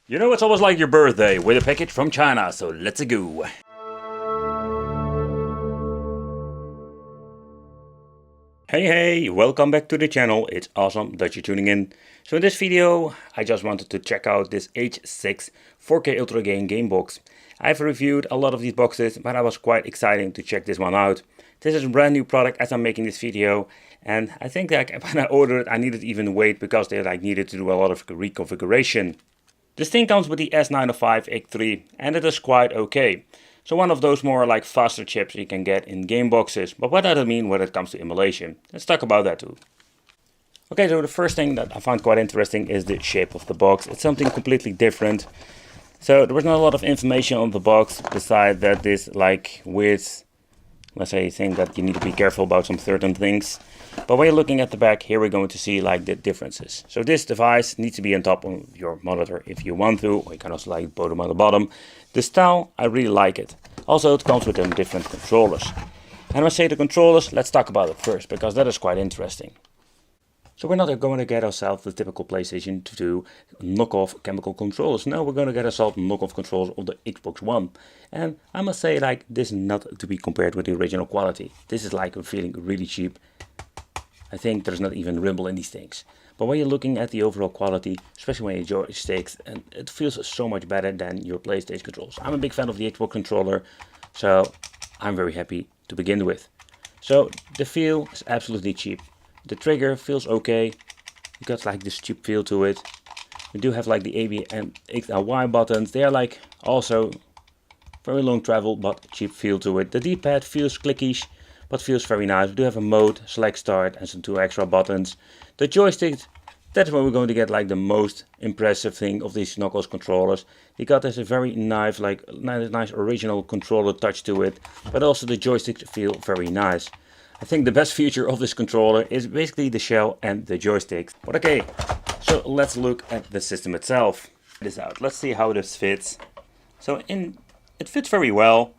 You know, it's almost like your birthday with a package from China, so let's go. Hey, welcome back to the channel. It's awesome that you're tuning in. So in this video, I just wanted to check out this H6 4K Ultra Gain game box. I've reviewed a lot of these boxes, but I was quite excited to check this one out. This is a brand new product as I'm making this video, and I think that when I ordered it, I needed even wait because they needed to do a lot of reconfiguration. This thing comes with the S905X3 and it is quite okay. So one of those more like faster chips you can get in game boxes. But what does it mean when it comes to emulation? Let's talk about that too. Okay, so the first thing that I found quite interesting is the shape of the box. It's something completely different. So there was not a lot of information on the box besides that this like with, let's say, thing that you need to be careful about some certain things. But when you're looking at the back, here we're going to see like the differences. So this device needs to be on top of your monitor if you want to, or you can also like put them on the bottom. The style, I really like it. Also, it comes with different controllers. And when I say the controllers, let's talk about it first, because that is quite interesting. So we're not going to get ourselves the typical PlayStation 2 knockoff chemical controllers. No, we're going to get ourselves knockoff controllers of the Xbox One. And I must say, like, this is not to be compared with the original quality. This is like feeling really cheap. I think there's not even rumble in these things. But when you're looking at the overall quality, especially when you joysticks, and it feels so much better than your PlayStation controls. I'm a big fan of the Xbox controller, so I'm very happy to begin with. So the feel is absolutely cheap. The trigger feels okay. You got like this cheap feel to it. We do have like the A, B, and X and Y buttons. They are like also very long travel but cheap feel to it. The D-pad feels clickish but feels very nice. We do have a mode, select start, and some 2 extra buttons. The joystick, that's where we're going to get like the most impressive thing of these knuckles controllers. You got this a very nice, like nice original controller touch to it, but also the joysticks feel very nice. I think the best feature of this controller is basically the shell and the joysticks. But okay, so let's look at the system itself. This out. Let's see how this fits. So it fits very well.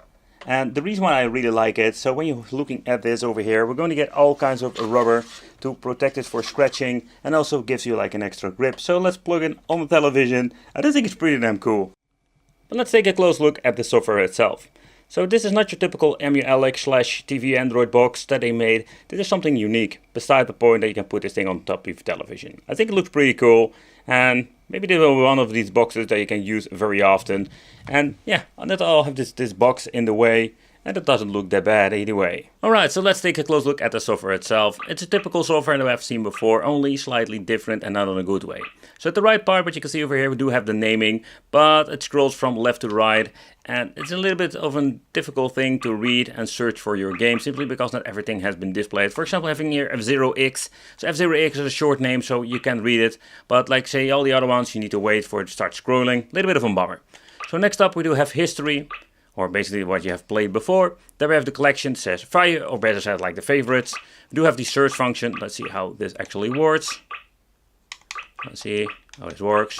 And the reason why I really like it, so when you're looking at this over here, we're going to get all kinds of rubber to protect it for scratching, and also gives you like an extra grip. So let's plug it on the television. I just think it's pretty damn cool. But let's take a close look at the software itself. So this is not your typical EmuAlex/TV Android box that they made. This is something unique, beside the point that you can put this thing on top of your television. I think it looks pretty cool, and maybe this will be one of these boxes that you can use very often. And yeah, and I'll have this box in the way, and it doesn't look that bad anyway. Alright, so let's take a close look at the software itself. It's a typical software that I've seen before, only slightly different and not in a good way. So at the right part, what you can see over here, we do have the naming, but it scrolls from left to right, and it's a little bit of a difficult thing to read and search for your game, simply because not everything has been displayed. For example, having here F0X. So F0X is a short name, so you can read it, but like say all the other ones, you need to wait for it to start scrolling. A little bit of a bummer. So next up, we do have history, or basically what you have played before. Then we have the collection, says fire, or better said like the favorites. We do have the search function. Let's see how this actually works. Let's see how this works.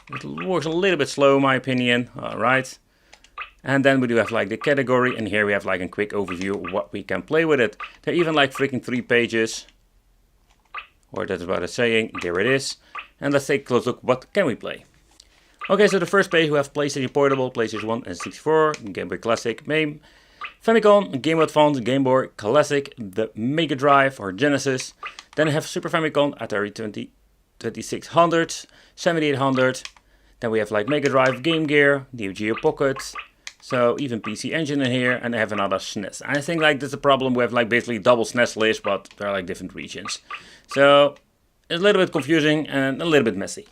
It works a little bit slow in my opinion. Alright. And then we do have like the category, and here we have like a quick overview of what we can play with it. There are even like freaking 3 pages. Or that's what it's saying. There it is. And let's take a close look. What can we play? Okay, so the first page we have PlayStation Portable, PlayStation 1 and 64, Game Boy Classic, MAME, Famicom, Game Boy Advance, Game Boy Classic, the Mega Drive or Genesis. Then we have Super Famicom, Atari 2600, 7800. Then we have like Mega Drive, Game Gear, Neo Geo Pocket. So even PC Engine in here, and I have another SNES. I think like that's a problem. We have like basically double SNES list, but they're like different regions. So it's a little bit confusing and a little bit messy.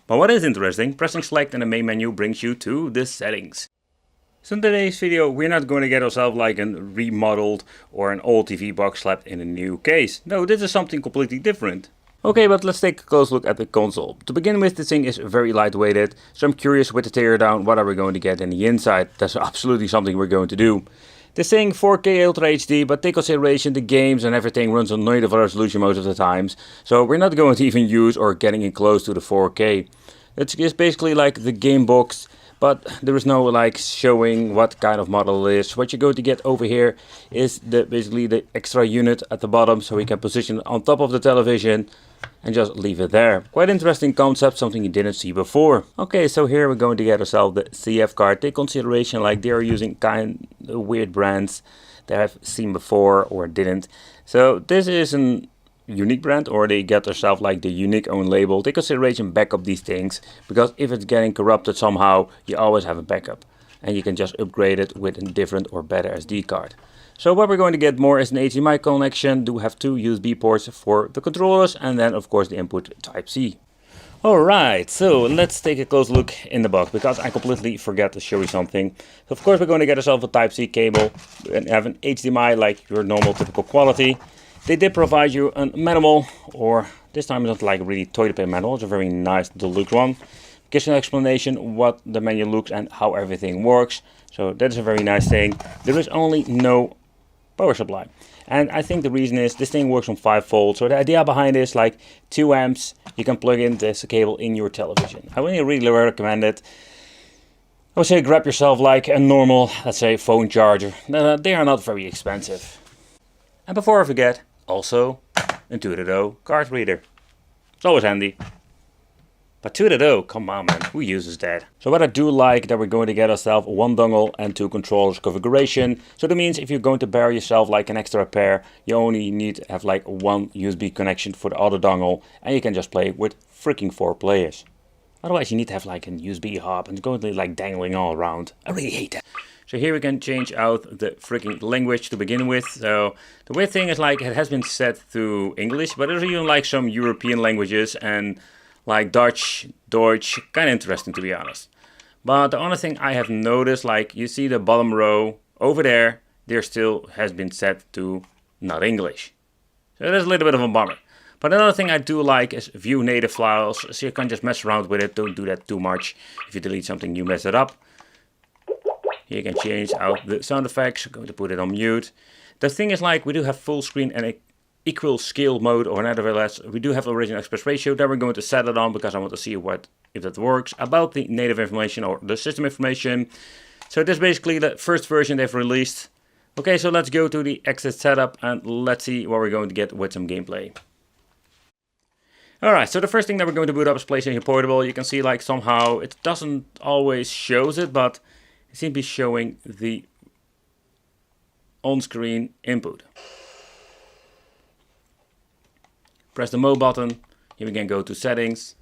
But what is interesting, pressing select in the main menu brings you to the settings. So in today's video, we're not going to get ourselves like a remodeled or an old TV box slapped in a new case. No, this is something completely different. Okay, but let's take a close look at the console. To begin with, this thing is very lightweighted, so I'm curious with the teardown, what are we going to get in the inside? That's absolutely something we're going to do. This thing 4K Ultra HD, but take consideration the games and everything runs on native resolution most of the times. So we're not going to even use or getting it close to the 4K. It's just basically like the game box, but there is no like showing what kind of model it is. What you're going to get over here is basically the extra unit at the bottom, so we can position it on top of the television. and just leave it there. Quite interesting concept, something you didn't see before. Okay, so here we're going to get ourselves the CF card. Take consideration like they are using kind of weird brands that I've seen before or didn't. So this is an unique brand, or they get themselves like the unique own label. Take consideration, back up these things, because if it's getting corrupted somehow, you always have a backup. And you can just upgrade it with a different or better SD card. So what we're going to get more is an HDMI connection. Do have two USB ports for the controllers, and then of course the input Type-C. Alright, so let's take a close look in the box, because I completely forgot to show you something. So of course we're going to get ourselves a Type-C cable and have an HDMI like your normal typical quality. They did provide you a manual, or this time it's not like really toilet paper manual, it's a very nice deluxe one. Gives you an explanation what the menu looks and how everything works. So that is a very nice thing. There is only no power supply. And I think the reason is this thing works on 5 volts. So the idea behind it is like 2 amps. You can plug in this cable in your television. I really recommend it. I would say grab yourself like a normal, let's say, phone charger. They are not very expensive. And before I forget, also a Teardown card reader. It's always handy. But Teardown, come on man, who uses that? So what I do like that we're going to get ourselves one dongle and 2 controllers configuration. So that means if you're going to buy yourself like an extra pair, you only need to have like one USB connection for the other dongle, and you can just play with freaking 4 players. Otherwise you need to have like a USB hub and it's going to be like dangling all around. I really hate that. So here we can change out the freaking language to begin with. So the weird thing is like it has been set to English, but there's even like some European languages and like Dutch, Deutsch, kind of interesting to be honest. But the only thing I have noticed, like you see the bottom row over there still has been set to not English. So that's a little bit of a bummer. But another thing I do like is view native files, so you can just mess around with it. Don't do that too much. If you delete something, you mess it up. Here you can change out the sound effects. I'm going to put it on mute. The thing is like we do have full screen and equal scale mode, or nevertheless we do have the original aspect ratio that we're going to set it on because I want to see if that works. About the native information or the system information. So this is basically the first version they've released. Okay, so let's go to the exit setup and let's see what we're going to get with some gameplay. Alright, so the first thing that we're going to boot up is PlayStation Portable. You can see like somehow it doesn't always shows it, but it seems to be showing the on-screen input. Press the mode button. Here we can go to settings.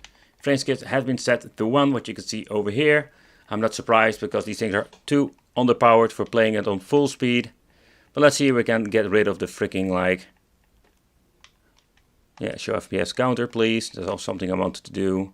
Frame skip has been set to 1, what you can see over here. I'm not surprised because these things are too underpowered for playing it on full speed. But let's see if we can get rid of the freaking like... Yeah, show FPS counter please. That's also something I wanted to do.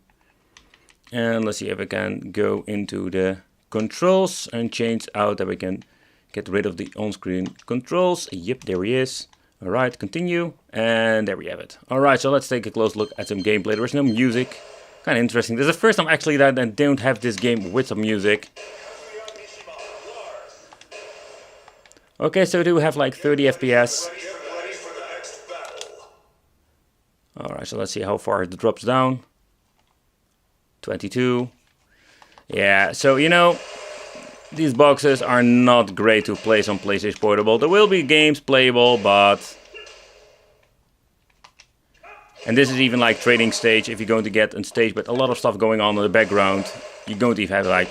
And let's see if I can go into the controls and change out that we can get rid of the on-screen controls. Yep, there he is. Alright, continue, and there we have it. Alright, so let's take a close look at some gameplay. There is no music. Kind of interesting. This is the first time actually that I don't have this game with some music. Okay, so we do have like 30 FPS. Alright, so let's see how far it drops down. 22. Yeah, so you know, these boxes are not great to place on PlayStation Portable. There will be games playable, but... And this is even like trading stage. If you're going to get a stage with a lot of stuff going on in the background, you're going to have like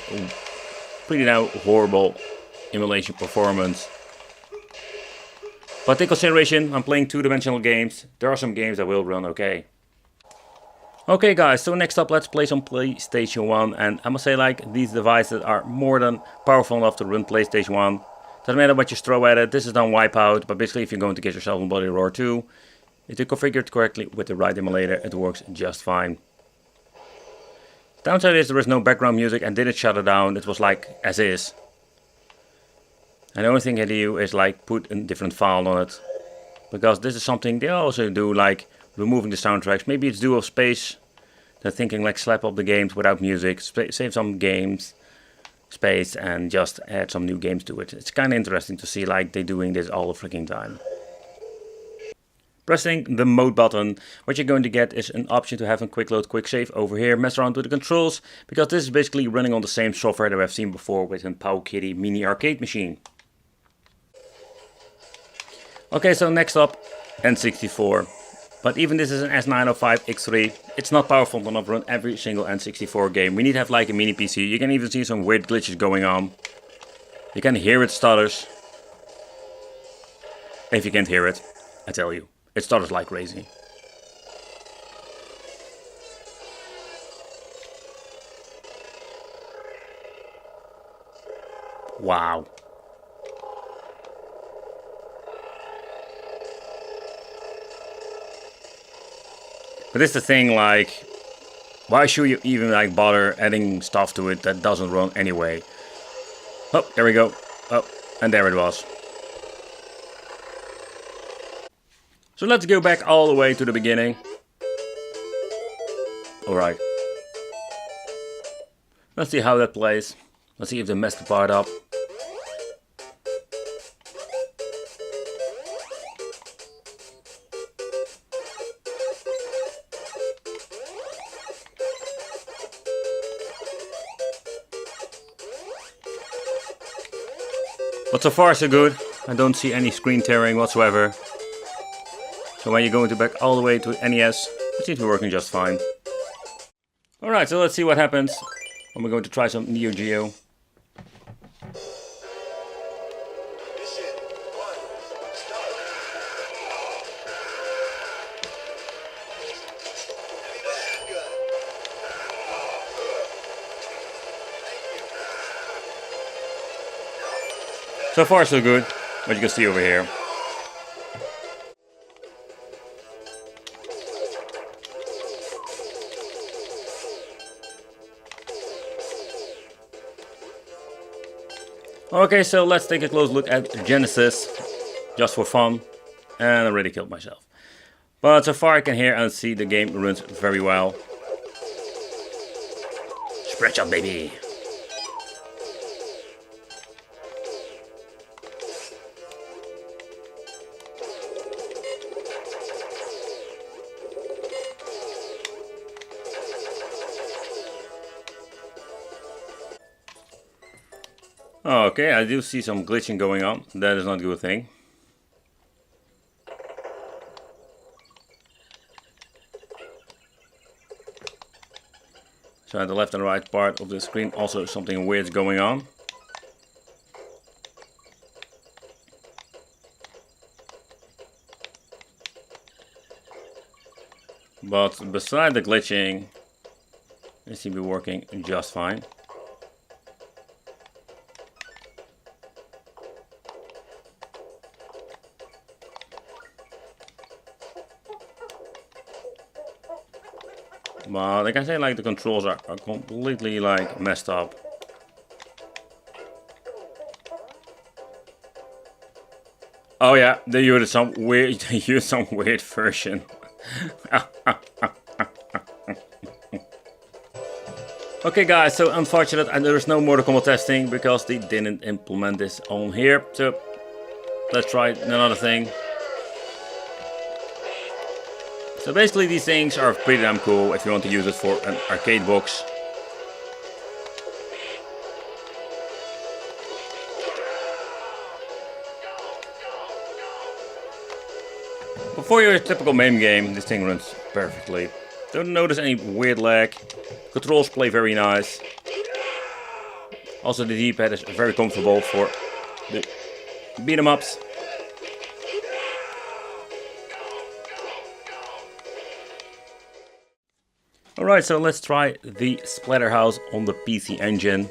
pretty now horrible emulation performance. But take consideration, I'm playing 2-dimensional games. There are some games that will run okay. Okay guys, so next up let's play some PlayStation 1, and I must say like these devices are more than powerful enough to run PlayStation 1. Doesn't matter what you throw at it, this is done Wipeout, but basically if you're going to get yourself a Bloody Roar 2, if you configure it correctly with the right emulator, it works just fine. The downside is there is no background music and didn't shut it down, it was like as is. And the only thing I do is like put a different file on it. Because this is something they also do, like removing the soundtracks. Maybe it's dual space. They're thinking like slap up the games without music, save some games space and just add some new games to it. It's kind of interesting to see like they're doing this all the freaking time. Pressing the mode button, what you're going to get is an option to have a quick load, quick save over here. Mess around with the controls, because this is basically running on the same software that I've seen before with a Powkiddy mini arcade machine. Okay, so next up, N64. But even this is an S905X3, it's not powerful enough to run every single N64 game. We need to have like a mini PC. You can even see some weird glitches going on. You can hear it stutters. If you can't hear it, I tell you, it stutters like crazy. Wow. But this is the thing, like, why should you even like bother adding stuff to it that doesn't run anyway? Oh, there we go. Oh, and there it was. So let's go back all the way to the beginning. Alright. Let's see how that plays. Let's see if they messed the part up. But so far so good. I don't see any screen tearing whatsoever. So when you're going back all the way to NES, it seems to be working just fine. Alright, so let's see what happens when we're going to try some Neo Geo. So far so good, what you can see over here. Okay, so let's take a close look at Genesis, just for fun, and I already killed myself. But so far I can hear and see the game runs very well. Spread shot, baby! Okay, I do see some glitching going on. That is not a good thing. So at the left and right part of the screen also something weird's going on. But beside the glitching, it seems to be working just fine. But like I say, like the controls are completely like messed up. Oh yeah, they used some weird, version. Okay guys, so unfortunate there is no Mortal Kombat testing because they didn't implement this on here. So let's try another thing. So basically these things are pretty damn cool if you want to use it for an arcade box. But for your typical main game, this thing runs perfectly. Don't notice any weird lag. Controls play very nice. Also the D-pad is very comfortable for the beat 'em ups. Alright, so let's try the Splatterhouse on the PC Engine.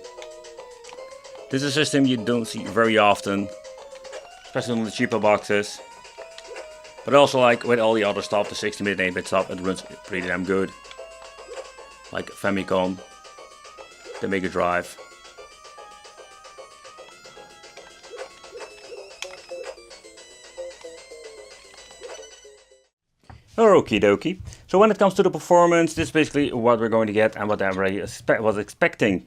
This is a system you don't see very often, especially on the cheaper boxes. But also like with all the other stuff, the 16-bit and 8-bit stuff, it runs pretty damn good. Like Famicom, the Mega Drive. Okie dokie. So when it comes to the performance, this is basically what we're going to get and what I already was expecting.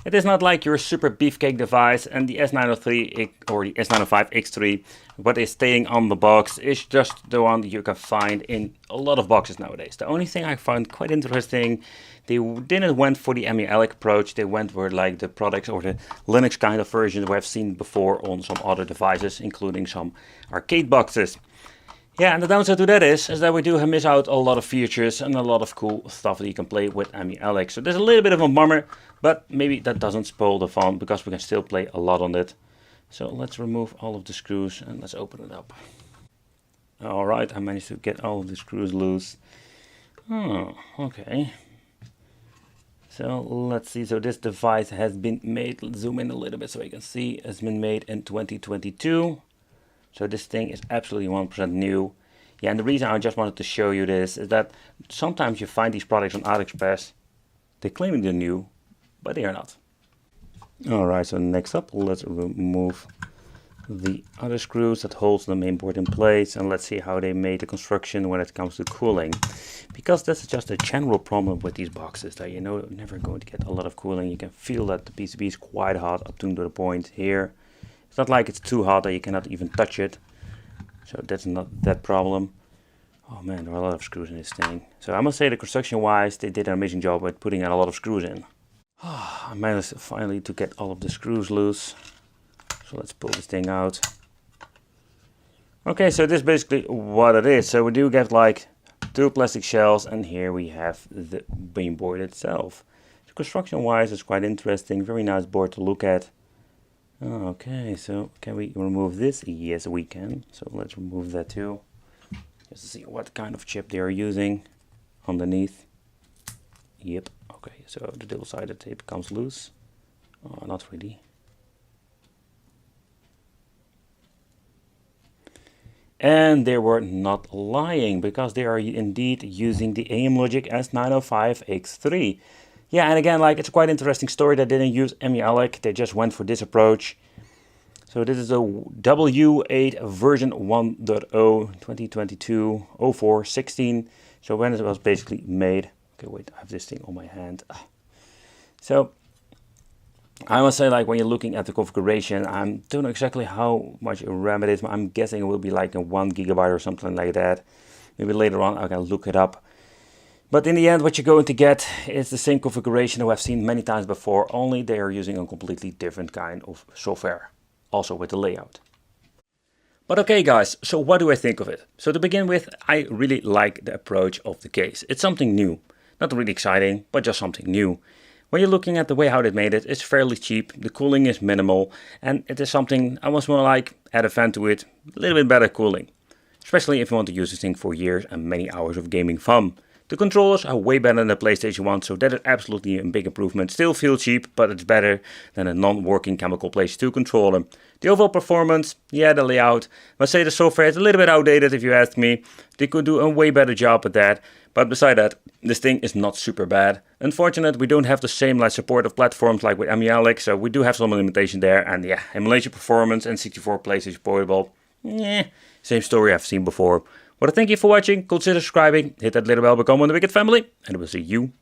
It is not like your super beefcake device, and the S903 or the S905X3, what is staying on the box is just the one that you can find in a lot of boxes nowadays. The only thing I found quite interesting, they didn't went for the MELIC approach, they went for like the products or the Linux kind of version we have seen before on some other devices, including some arcade boxes. Yeah, and the downside to that is that we do miss out a lot of features and a lot of cool stuff that you can play with Alex. So there's a little bit of a bummer, but maybe that doesn't spoil the fun because we can still play a lot on it. So let's remove all of the screws and let's open it up. Alright, I managed to get all of the screws loose. Oh, okay. So let's see, so this device has been made, let's zoom in a little bit so you can see, it's been made in 2022. So this thing is absolutely 100% new. Yeah, and the reason I just wanted to show you this is that sometimes you find these products on AliExpress, they claim they're new, but they are not. Alright, so next up, let's remove the other screws that holds the main board in place, and let's see how they made the construction when it comes to cooling. Because that's just a general problem with these boxes, that you know you're never going to get a lot of cooling. You can feel that the PCB is quite hot up to the point here. It's not like it's too hot that you cannot even touch it. So that's not that problem. Oh man, there are a lot of screws in this thing. So I must say that construction wise, they did an amazing job with putting in a lot of screws in. I managed finally to get all of the screws loose. So let's pull this thing out. Okay, so this is basically what it is. So we do get like 2 plastic shells, and here we have the main board itself. So construction wise, it's quite interesting. Very nice board to look at. Okay, so can we remove this? Yes, we can. So let's remove that too. Just to see what kind of chip they are using underneath. Yep, okay, so the double-sided tape comes loose. Oh, not really. And they were not lying, because they are indeed using the AM-Logic S905X3. Yeah, and again, like, it's a quite interesting story. They didn't use ME-ALEC, they just went for this approach. So this is a W8 version 1.0 2022-04-16. So when it was basically made. Okay, wait, I have this thing on my hand. So I must say, like, when you're looking at the configuration, I don't know exactly how much RAM it is, but I'm guessing it will be like a 1 gigabyte or something like that. Maybe later on I can look it up. But in the end, what you're going to get is the same configuration that I've seen many times before, only they are using a completely different kind of software, also with the layout. But okay guys, so what do I think of it? So to begin with, I really like the approach of the case. It's something new. Not really exciting, but just something new. When you're looking at the way how they made it, it's fairly cheap, the cooling is minimal, and it is something I was more like, add a fan to it, a little bit better cooling. Especially if you want to use this thing for years and many hours of gaming fun. The controllers are way better than the PlayStation 1, so that is absolutely a big improvement. Still feel cheap, but it's better than a non-working chemical PlayStation 2 controller. The overall performance, yeah, the layout, I must say the software is a little bit outdated if you ask me. They could do a way better job at that, but beside that, this thing is not super bad. Unfortunately, we don't have the same support of platforms like with ME-ALEC, so we do have some limitation there, and yeah, emulation performance and 64 PlayStation Portable, same story I've seen before. But I thank you for watching, consider subscribing, hit that little bell, become one of the Wicked family, and I will see you